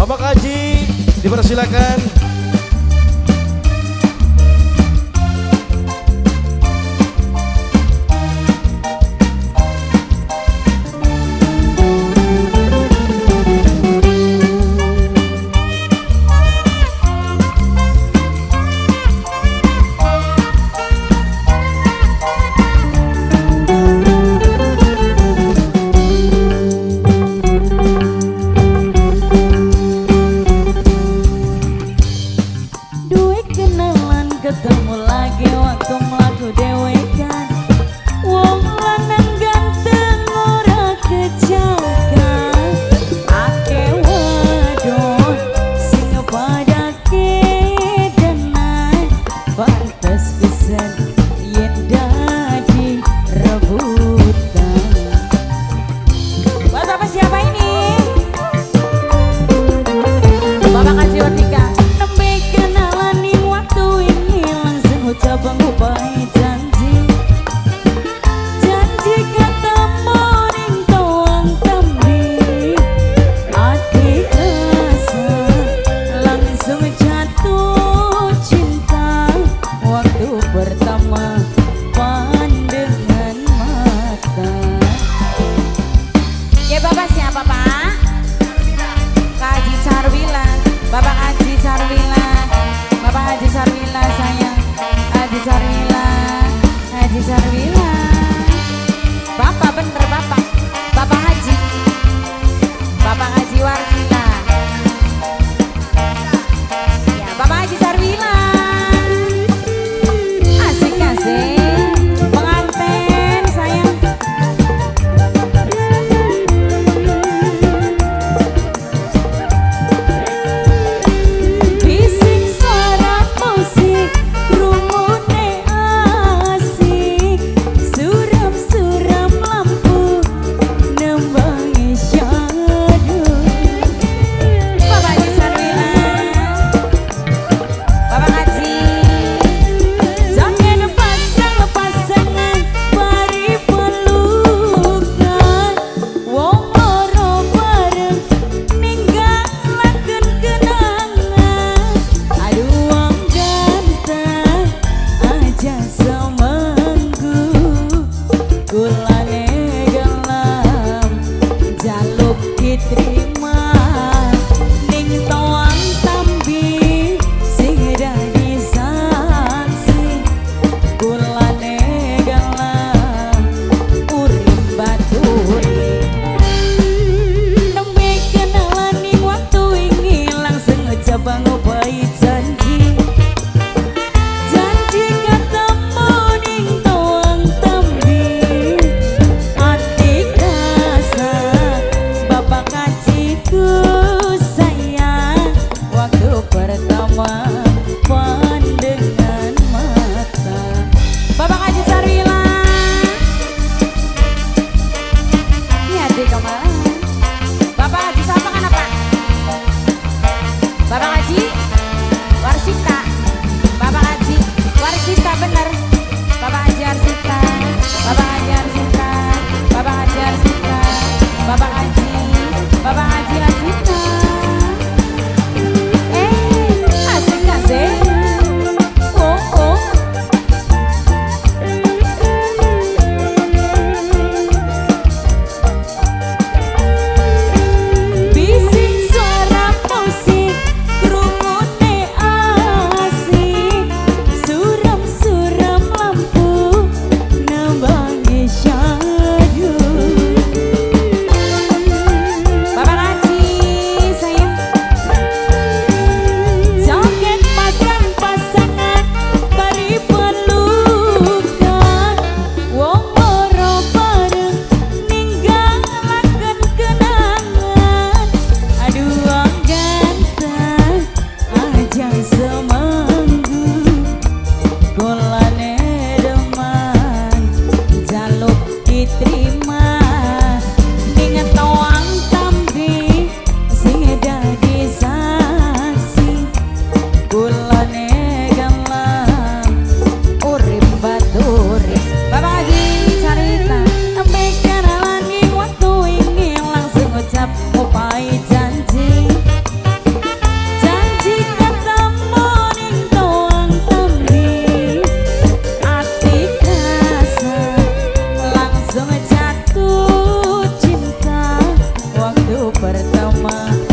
Bapak Haji dipersilakan. Ketemu lagi waktu melaku dewekan, wong lanang ganteng ora kejakan, ake wadon sing padake denan, pantes pisan yen dadi rebutan. Buat bapak siapa ini? Bapak Haji Watika. Ucap mengupai janji, janji ketemu ning toang tambi, hati rasa langsung jatuh cinta waktu pertama pandangan mata. Ya bapak siapa pak? Kak Haji Sarwila, Bapak Haji Sarwila, Bapak Haji Sarwila sayang. Haji Sarwila, Haji Sarwila, Bapak bener Bapak, Bapak Haji, Bapak Haji Warwila, ya Bapak Haji Sarwila, asik-asik, pengantin sayang. Bising suara musik, Bapak Haji pertama